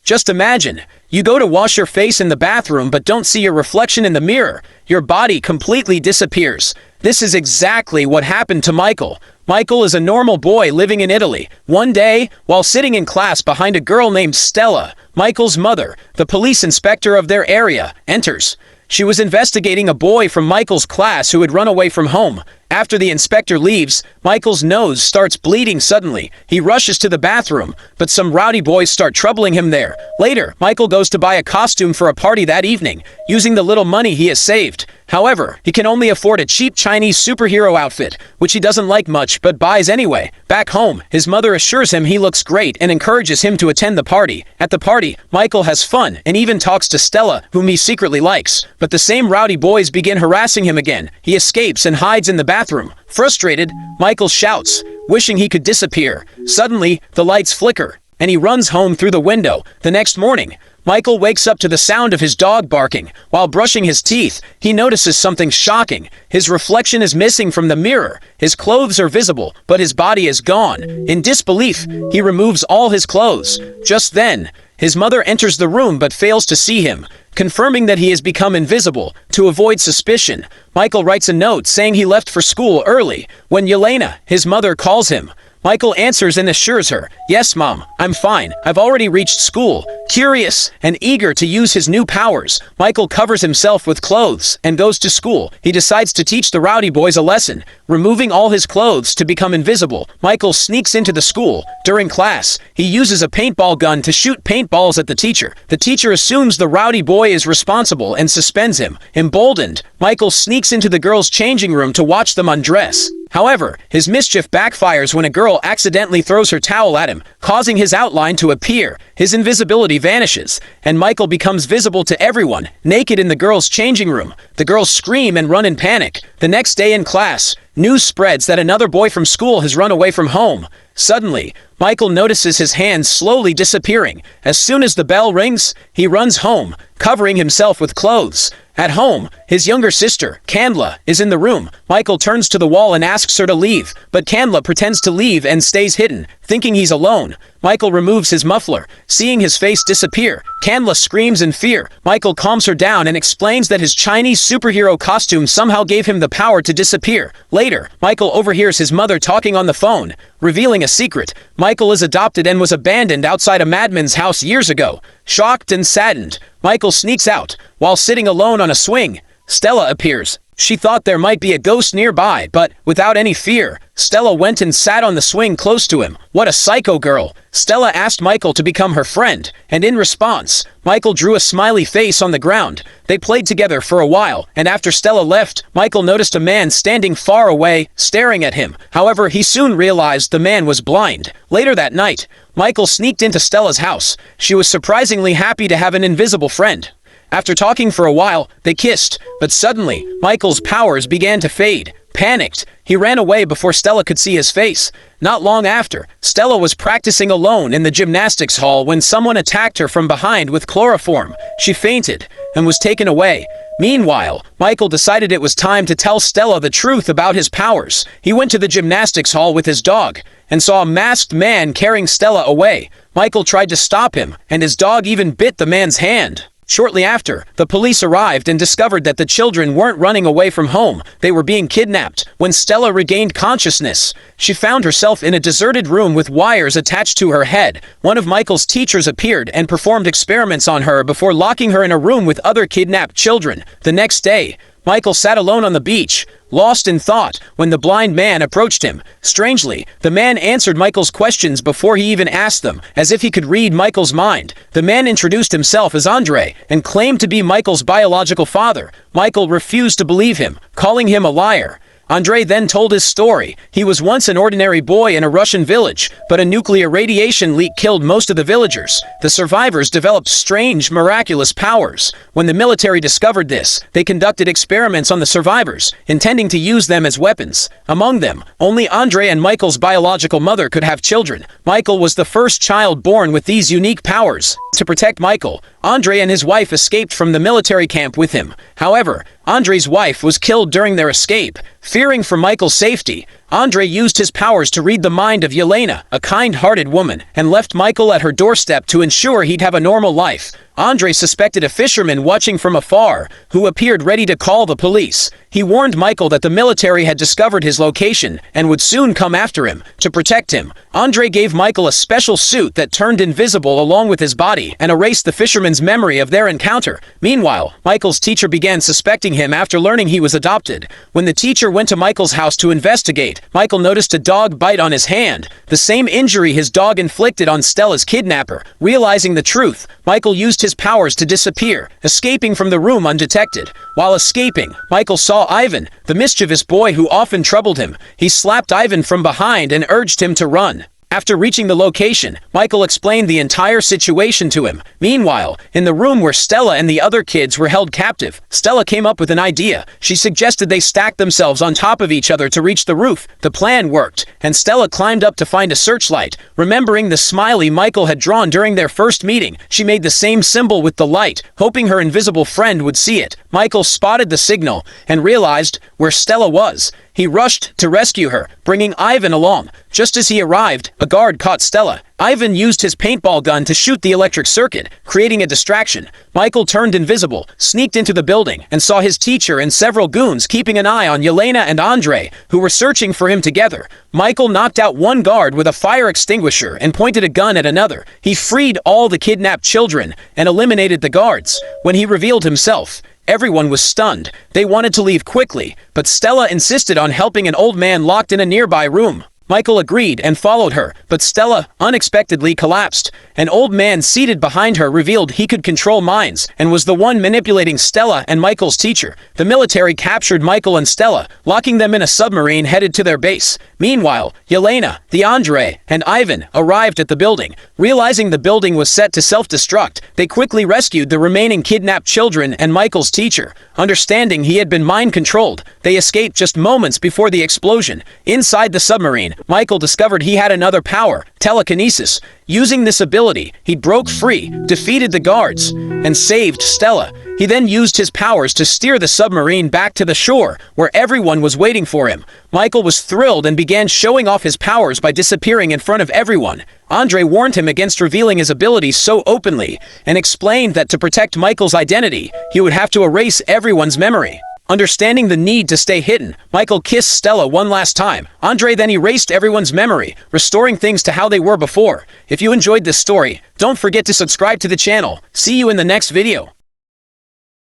Just imagine, you go to wash your face in the bathroom but don't see your reflection in the mirror. Your body completely disappears. This is exactly what happened to Michael. Michael is a normal boy living in Italy. One day, while sitting in class behind a girl named Stella, Michael's mother, the police inspector of their area, enters. She was investigating a boy from Michael's class who had run away from home. After the inspector leaves, Michael's nose starts bleeding suddenly. He rushes to the bathroom, but some rowdy boys start troubling him there. Later, Michael goes to buy a costume for a party that evening, using the little money he has saved. However, he can only afford a cheap Chinese superhero outfit, which he doesn't like much but buys anyway. Back home, his mother assures him he looks great and encourages him to attend the party. At the party, Michael has fun and even talks to Stella, whom he secretly likes. But the same rowdy boys begin harassing him again. He escapes and hides in the bathroom. Frustrated, Michael shouts, wishing he could disappear. Suddenly, the lights flicker, and he runs home through the window. The next morning, Michael wakes up to the sound of his dog barking. While brushing his teeth, he notices something shocking. His reflection is missing from the mirror. His clothes are visible, but his body is gone. In disbelief, he removes all his clothes. Just then, his mother enters the room but fails to see him, confirming that he has become invisible. To avoid suspicion, Michael writes a note saying he left for school early. When Yelena, his mother, calls him, Michael answers and assures her, "Yes, Mom, I'm fine. I've already reached school." Curious and eager to use his new powers, Michael covers himself with clothes and goes to school. He decides to teach the rowdy boys a lesson, removing all his clothes to become invisible. Michael sneaks into the school. During class, he uses a paintball gun to shoot paintballs at the teacher. The teacher assumes the rowdy boy is responsible and suspends him. Emboldened, Michael sneaks into the girls' changing room to watch them undress. However, his mischief backfires when a girl accidentally throws her towel at him, causing his outline to appear. His invisibility vanishes, and Michael becomes visible to everyone, naked in the girls' changing room. The girls scream and run in panic. The next day in class, news spreads that another boy from school has run away from home. Suddenly, Michael notices his hands slowly disappearing. As soon as the bell rings, he runs home, covering himself with clothes. At home, his younger sister, Candla, is in the room. Michael turns to the wall and asks her to leave, but Candla pretends to leave and stays hidden, thinking he's alone. Michael removes his muffler. Seeing his face disappear, Candla screams in fear. Michael calms her down and explains that his Chinese superhero costume somehow gave him the power to disappear. Later, Michael overhears his mother talking on the phone, revealing a secret. Michael is adopted and was abandoned outside a madman's house years ago. Shocked and saddened, Michael sneaks out. While sitting alone on a swing, Stella appears. She thought there might be a ghost nearby, but without any fear, Stella went and sat on the swing close to him. What a psycho girl! Stella asked Michael to become her friend, and in response, Michael drew a smiley face on the ground. They played together for a while, and after Stella left, Michael noticed a man standing far away, staring at him. However, he soon realized the man was blind. Later that night, Michael sneaked into Stella's house. She was surprisingly happy to have an invisible friend. After talking for a while, they kissed, but suddenly, Michael's powers began to fade. Panicked, he ran away before Stella could see his face. Not long after, Stella was practicing alone in the gymnastics hall when someone attacked her from behind with chloroform. She fainted and was taken away. Meanwhile, Michael decided it was time to tell Stella the truth about his powers. He went to the gymnastics hall with his dog and saw a masked man carrying Stella away. Michael tried to stop him, and his dog even bit the man's hand. Shortly after, the police arrived and discovered that the children weren't running away from home. They were being kidnapped. When Stella regained consciousness, she found herself in a deserted room with wires attached to her head. One of Michael's teachers appeared and performed experiments on her before locking her in a room with other kidnapped children. The next day, Michael sat alone on the beach, lost in thought, when the blind man approached him. Strangely, the man answered Michael's questions before he even asked them, as if he could read Michael's mind. The man introduced himself as Andre and claimed to be Michael's biological father. Michael refused to believe him, calling him a liar. Andre then told his story. He was once an ordinary boy in a Russian village, but a nuclear radiation leak killed most of the villagers. The survivors developed strange, miraculous powers. When the military discovered this, they conducted experiments on the survivors, intending to use them as weapons. Among them, only Andre and Michael's biological mother could have children. Michael was the first child born with these unique powers. To protect Michael, Andre and his wife escaped from the military camp with him. However, Andre's wife was killed during their escape. Fearing for Michael's safety, Andre used his powers to read the mind of Yelena, a kind-hearted woman, and left Michael at her doorstep to ensure he'd have a normal life. Andre suspected a fisherman watching from afar, who appeared ready to call the police. He warned Michael that the military had discovered his location and would soon come after him. To protect him, Andre gave Michael a special suit that turned invisible along with his body and erased the fisherman's memory of their encounter. Meanwhile, Michael's teacher began suspecting him after learning he was adopted. When the teacher went to Michael's house to investigate, Michael noticed a dog bite on his hand, the same injury his dog inflicted on Stella's kidnapper. Realizing the truth, Michael used his powers to disappear, escaping from the room undetected. While escaping, Michael saw Ivan, the mischievous boy who often troubled him. He slapped Ivan from behind and urged him to run. After reaching the location, Michael explained the entire situation to him. Meanwhile, in the room where Stella and the other kids were held captive, Stella came up with an idea. She suggested they stack themselves on top of each other to reach the roof. The plan worked, and Stella climbed up to find a searchlight. Remembering the smiley Michael had drawn during their first meeting, she made the same symbol with the light, hoping her invisible friend would see it. Michael spotted the signal and realized where Stella was. He rushed to rescue her, bringing Ivan along. Just as he arrived, a guard caught Stella. Ivan used his paintball gun to shoot the electric circuit, creating a distraction. Michael turned invisible, sneaked into the building, and saw his teacher and several goons keeping an eye on Yelena and Andre, who were searching for him together. Michael knocked out one guard with a fire extinguisher and pointed a gun at another. He freed all the kidnapped children and eliminated the guards. When he revealed himself, everyone was stunned. They wanted to leave quickly, but Stella insisted on helping an old man locked in a nearby room. Michael agreed and followed her, but Stella unexpectedly collapsed. An old man seated behind her revealed he could control minds and was the one manipulating Stella and Michael's teacher. The military captured Michael and Stella, locking them in a submarine headed to their base. Meanwhile, Yelena, Andre, and Ivan arrived at the building. Realizing the building was set to self-destruct, they quickly rescued the remaining kidnapped children and Michael's teacher. Understanding he had been mind-controlled, they escaped just moments before the explosion. Inside the submarine, Michael discovered he had another power, telekinesis. Using this ability, he broke free, defeated the guards, and saved Stella. He then used his powers to steer the submarine back to the shore, where everyone was waiting for him. Michael was thrilled and began showing off his powers by disappearing in front of everyone. Andre warned him against revealing his abilities so openly, and explained that to protect Michael's identity, he would have to erase everyone's memory. Understanding the need to stay hidden, Michael kissed Stella one last time. Andre then erased everyone's memory, restoring things to how they were before. If you enjoyed this story, don't forget to subscribe to the channel. See you in the next video.